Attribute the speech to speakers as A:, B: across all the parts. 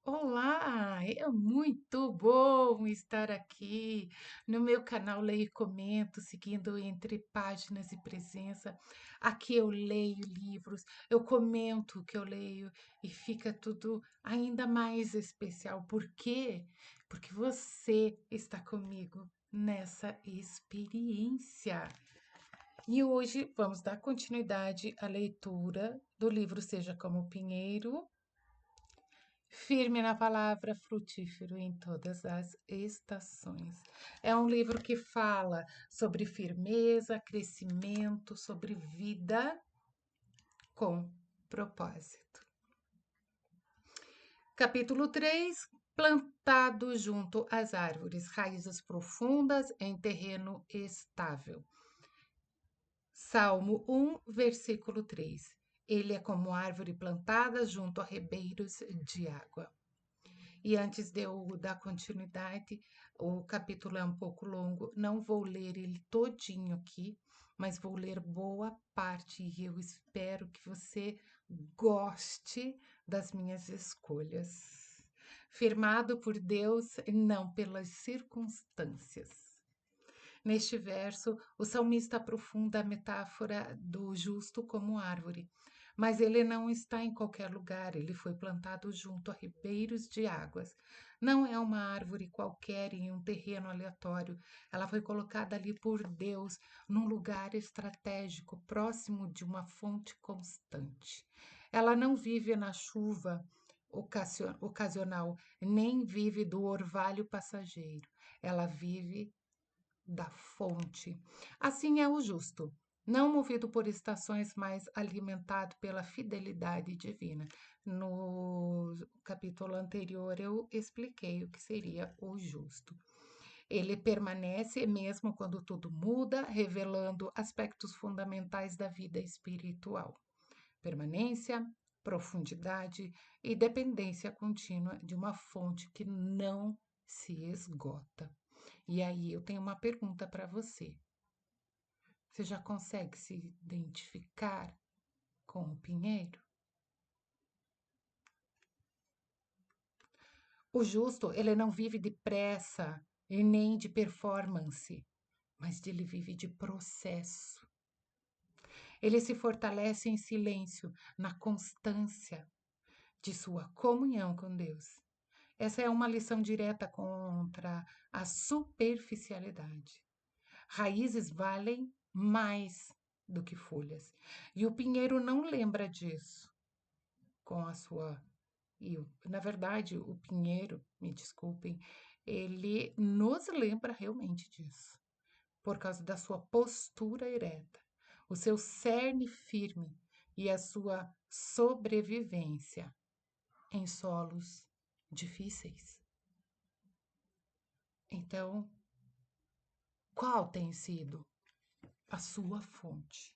A: Olá, é muito bom estar aqui no meu canal Leio e Comento, seguindo entre páginas e presença. Aqui eu leio livros, eu comento o que eu leio e fica tudo ainda mais especial. Por quê? Porque você está comigo nessa experiência. E hoje vamos dar continuidade à leitura do livro Seja Como o Pinheiro. Firme na palavra, frutífero em todas as estações. É um livro que fala sobre firmeza, crescimento, sobre vida com propósito. Capítulo 3: Plantado junto às árvores, raízes profundas em terreno estável. Salmo 1, versículo 3. Ele é como árvore plantada junto a ribeiros de água. E antes de eu dar continuidade, o capítulo é um pouco longo, não vou ler ele todinho aqui, mas vou ler boa parte e eu espero que você goste das minhas escolhas. Firmado por Deus, não pelas circunstâncias. Neste verso, o salmista aprofunda a metáfora do justo como árvore, mas ele não está em qualquer lugar, ele foi plantado junto a ribeiros de águas. Não é uma árvore qualquer em um terreno aleatório, ela foi colocada ali por Deus, num lugar estratégico, próximo de uma fonte constante. Ela não vive na chuva ocasional, nem vive do orvalho passageiro. Ela vive da fonte. Assim é o justo, não movido por estações, mas alimentado pela fidelidade divina. No capítulo anterior, eu expliquei o que seria o justo. Ele permanece mesmo quando tudo muda, revelando aspectos fundamentais da vida espiritual: permanência, profundidade e dependência contínua de uma fonte que não se esgota. E aí eu tenho uma pergunta para você. Você já consegue se identificar com o pinheiro? O justo, ele não vive de pressa e nem de performance, mas ele vive de processo. Ele se fortalece em silêncio, na constância de sua comunhão com Deus. Essa é uma lição direta contra a superficialidade. Raízes valem mais do que folhas. E o pinheiro não lembra disso com a sua. Na verdade, o pinheiro, me desculpem, ele nos lembra realmente disso, por causa da sua postura ereta, o seu cerne firme e a sua sobrevivência em solos difíceis. Então, qual tem sido a sua fonte?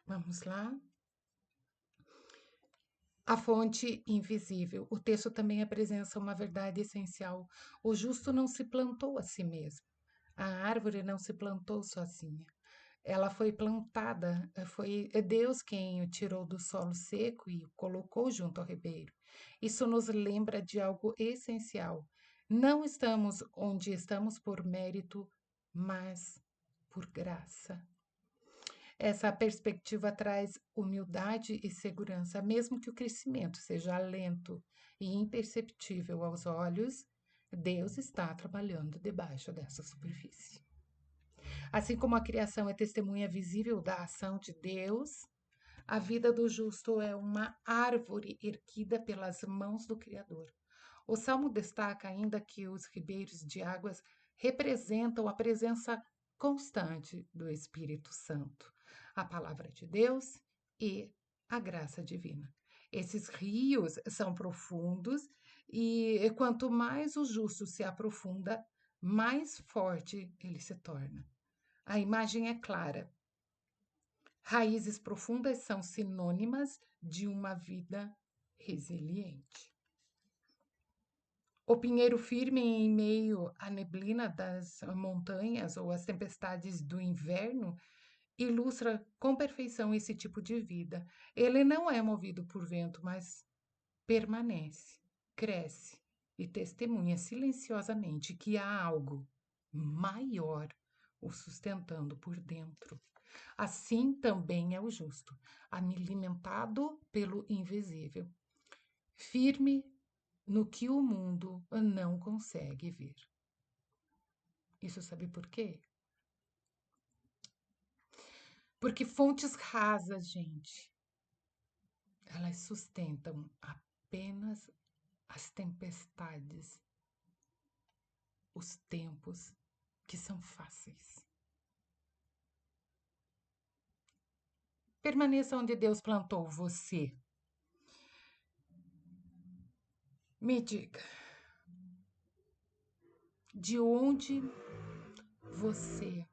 A: Vamos lá? A fonte invisível. O texto também apresenta uma verdade essencial. O justo não se plantou a si mesmo. A árvore não se plantou sozinha. Ela foi plantada, foi Deus quem o tirou do solo seco e o colocou junto ao ribeiro. Isso nos lembra de algo essencial. Não estamos onde estamos por mérito, mas por graça. Essa perspectiva traz humildade e segurança, mesmo que o crescimento seja lento e imperceptível aos olhos, Deus está trabalhando debaixo dessa superfície. Assim como a criação é testemunha visível da ação de Deus, a vida do justo é uma árvore erguida pelas mãos do Criador. O Salmo destaca ainda que os ribeiros de águas representam a presença constante do Espírito Santo, a palavra de Deus e a graça divina. Esses rios são profundos e quanto mais o justo se aprofunda, mais forte ele se torna. A imagem é clara. Raízes profundas são sinônimas de uma vida resiliente. O pinheiro firme em meio à neblina das montanhas ou às tempestades do inverno, ilustra com perfeição esse tipo de vida. Ele não é movido por vento, mas permanece, cresce e testemunha silenciosamente que há algo maior o sustentando por dentro. Assim também é o justo, alimentado pelo invisível, firme no que o mundo não consegue ver. Isso sabe por quê? Porque fontes rasas, gente, elas sustentam apenas as tempestades, os tempos que são fáceis. Permaneça onde Deus plantou você. Me diga, de onde você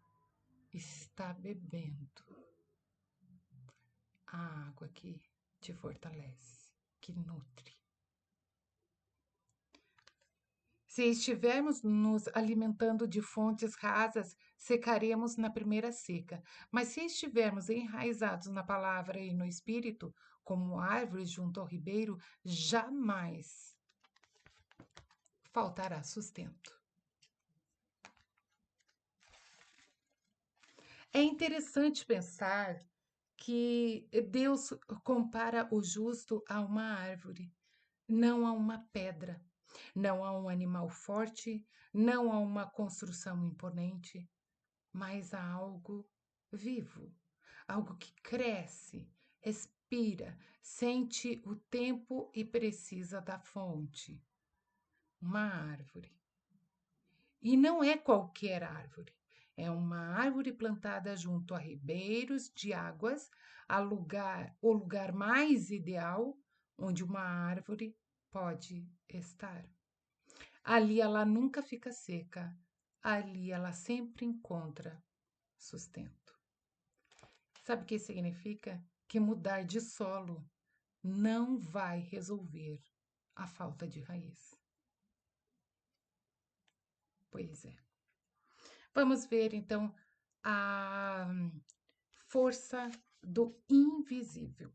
A: está bebendo a água que te fortalece, que nutre? Se estivermos nos alimentando de fontes rasas, secaremos na primeira seca. Mas se estivermos enraizados na palavra e no espírito, como árvores junto ao ribeiro, jamais faltará sustento. É interessante pensar que Deus compara o justo a uma árvore, não a uma pedra, não a um animal forte, não a uma construção imponente, mas a algo vivo, algo que cresce, respira, sente o tempo e precisa da fonte. Uma árvore. E não é qualquer árvore. É uma árvore plantada junto a ribeiros de águas, o lugar mais ideal onde uma árvore pode estar. Ali ela nunca fica seca, ali ela sempre encontra sustento. Sabe o que significa? Que mudar de solo não vai resolver a falta de raiz. Pois é. Vamos ver então a força do invisível.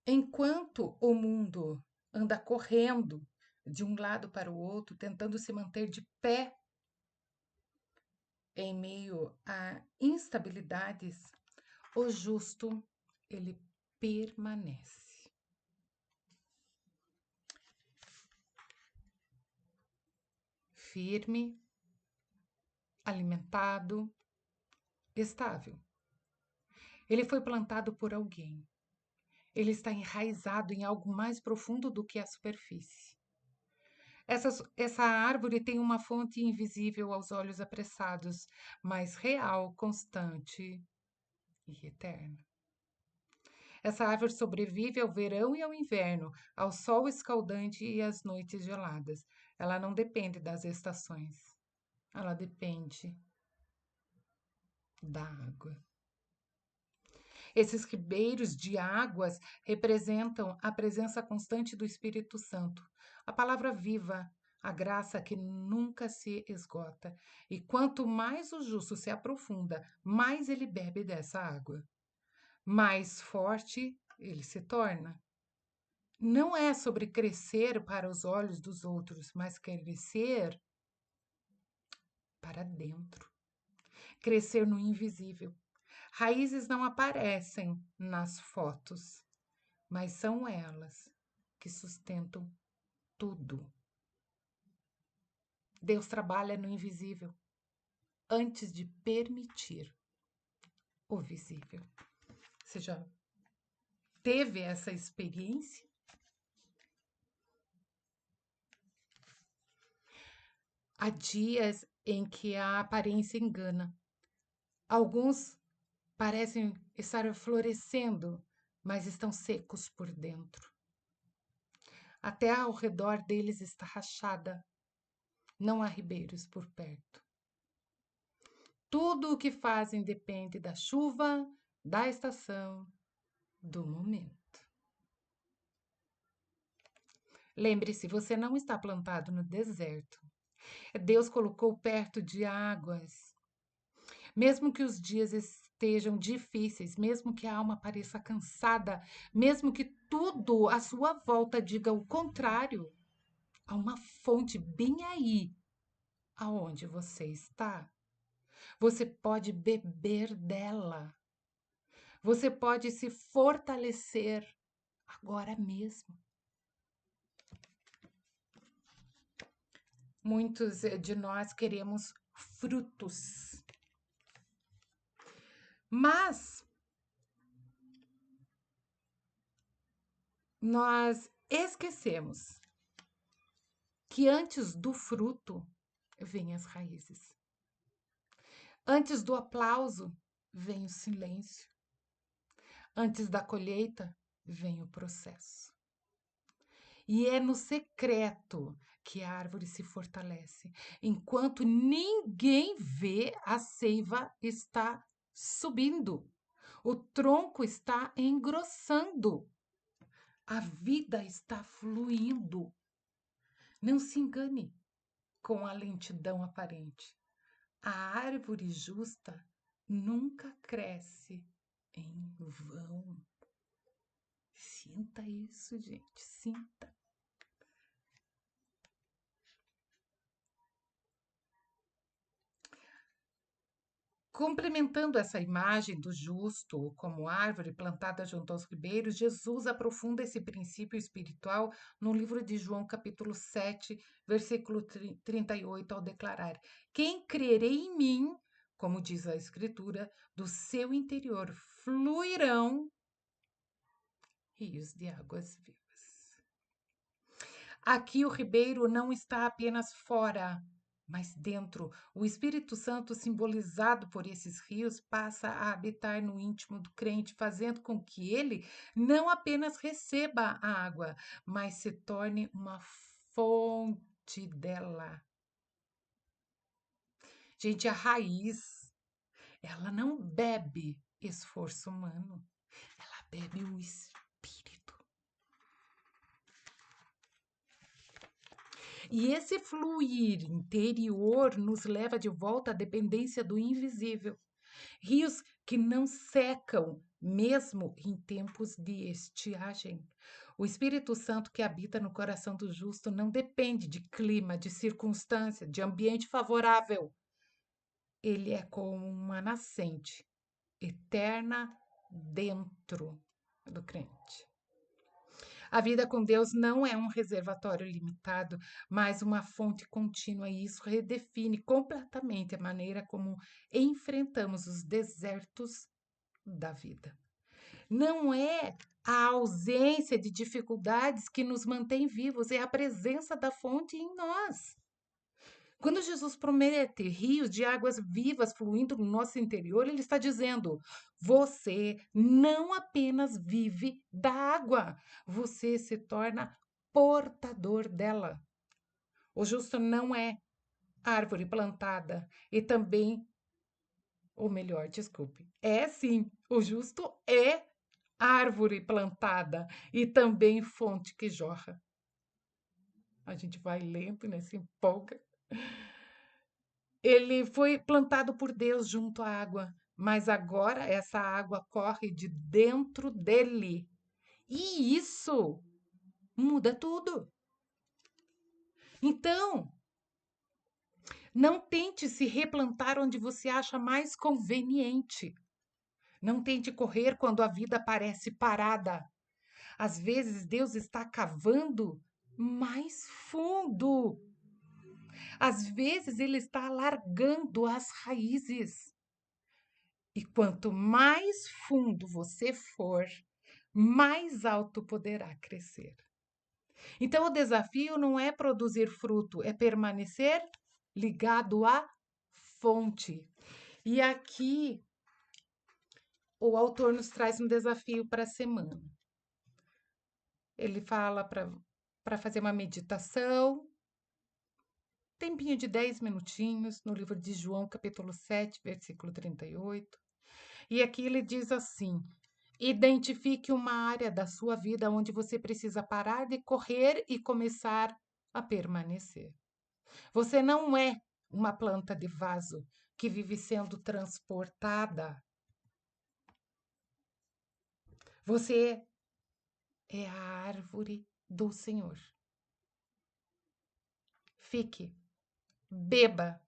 A: Enquanto o mundo anda correndo de um lado para o outro, tentando se manter de pé em meio a instabilidades, o justo, ele permanece. Firme, alimentado, estável. Ele foi plantado por alguém. Ele está enraizado em algo mais profundo do que a superfície. Essa árvore tem uma fonte invisível aos olhos apressados, mas real, constante e eterna. Essa árvore sobrevive ao verão e ao inverno, ao sol escaldante e às noites geladas. Ela não depende das estações. Ela depende da água. Esses ribeiros de águas representam a presença constante do Espírito Santo, a palavra viva, a graça que nunca se esgota. E quanto mais o justo se aprofunda, mais ele bebe dessa água. Mais forte ele se torna. Não é sobre crescer para os olhos dos outros, mas crescer para dentro. Crescer no invisível. Raízes não aparecem nas fotos, mas são elas que sustentam tudo. Deus trabalha no invisível antes de permitir o visível. Você já teve essa experiência? Há dias em que a aparência engana. Alguns parecem estar florescendo, mas estão secos por dentro. A terra ao redor deles está rachada. Não há ribeiros por perto. Tudo o que fazem depende da chuva, da estação, do momento. Lembre-se, você não está plantado no deserto. Deus colocou perto de águas. Mesmo que os dias estejam difíceis, mesmo que a alma pareça cansada, mesmo que tudo à sua volta diga o contrário, há uma fonte bem aí aonde você está. Você pode beber dela. Você pode se fortalecer agora mesmo. Muitos de nós queremos frutos, mas nós esquecemos que antes do fruto vêm as raízes. Antes do aplauso vem o silêncio. Antes da colheita vem o processo. E é no secreto que a árvore se fortalece. Enquanto ninguém vê, a seiva está subindo. O tronco está engrossando. A vida está fluindo. Não se engane com a lentidão aparente. A árvore justa nunca cresce em vão. Sinta isso, gente, sinta. Complementando essa imagem do justo como árvore plantada junto aos ribeiros, Jesus aprofunda esse princípio espiritual no livro de João, capítulo 7, versículo 38, ao declarar: Quem crer em mim, como diz a Escritura, do seu interior fluirão rios de águas vivas. Aqui o ribeiro não está apenas fora, mas dentro. O Espírito Santo, simbolizado por esses rios, passa a habitar no íntimo do crente, fazendo com que ele não apenas receba a água, mas se torne uma fonte dela. Gente, a raiz, ela não bebe esforço humano, ela bebe o Espírito. E esse fluir interior nos leva de volta à dependência do invisível. Rios que não secam, mesmo em tempos de estiagem. O Espírito Santo que habita no coração do justo não depende de clima, de circunstância, de ambiente favorável. Ele é como uma nascente eterna dentro do crente. A vida com Deus não é um reservatório limitado, mas uma fonte contínua, e isso redefine completamente a maneira como enfrentamos os desertos da vida. Não é a ausência de dificuldades que nos mantém vivos, é a presença da fonte em nós. Quando Jesus promete rios de águas vivas fluindo no nosso interior, ele está dizendo: você não apenas vive da água, você se torna portador dela. O justo não é árvore plantada e também, ou melhor, desculpe, é sim, o justo é árvore plantada e também fonte que jorra. A gente vai lento, né? Se empolga. Ele foi plantado por Deus junto à água, mas agora essa água corre de dentro dele. E isso muda tudo. Então, não tente se replantar onde você acha mais conveniente. Não tente correr quando a vida parece parada. Às vezes Deus está cavando mais fundo. Às vezes ele está alargando as raízes. E quanto mais fundo você for, mais alto poderá crescer. Então, o desafio não é produzir fruto, é permanecer ligado à fonte. E aqui, o autor nos traz um desafio para a semana. Ele fala para fazer uma meditação, tempinho de 10 minutinhos, no livro de João, capítulo 7, versículo 38. E aqui ele diz assim: identifique uma área da sua vida onde você precisa parar de correr e começar a permanecer. Você não é uma planta de vaso, que vive sendo transportada. Você é a árvore do Senhor. Fique, beba,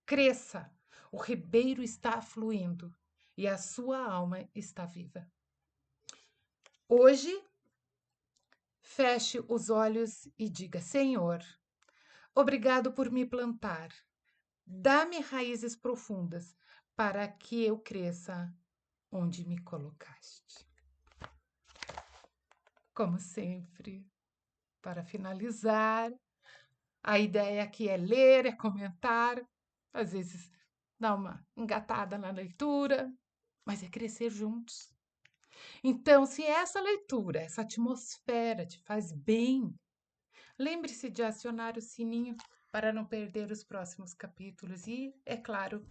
A: cresça. O ribeiro está fluindo e a sua alma está viva. Hoje, feche os olhos e diga: Senhor, obrigado por me plantar. Dá-me raízes profundas para que eu cresça onde me colocaste. Como sempre, para finalizar, a ideia aqui é ler, é comentar, às vezes dar uma engatada na leitura, mas é crescer juntos. Então, se essa leitura, essa atmosfera te faz bem, lembre-se de acionar o sininho para não perder os próximos capítulos e, é claro,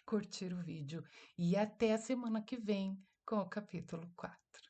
A: curtir o vídeo. E até a semana que vem com o capítulo 4.